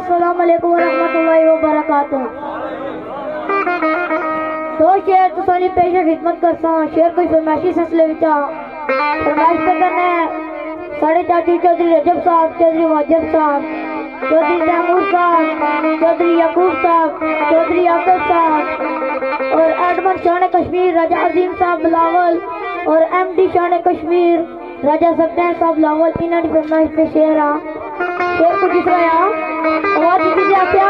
अस्सलाम वालेकुम रहमतुल्लाहि व बरकातुहू। दो शेर तुसानी पेश खिदमत करता शेर कोई फरमाइशी सिलसिले विचा फरमाइश करना है साढ़े चाची चौधरी रजब साहब, चौधरी वाजिब साहब, चौधरी तैमूर साहब, चौधरी यकूब साहब, चौधरी आकिब साहब और एडमन शान कश्मीर राजा अजीम साहब बिलावल और MD शान कश्मीर राजा सत्यान साहब बिलावल। इन्होंने फरमाइश पे शेर आ शेर को जिस रहा आवाज दीजिए आप क्या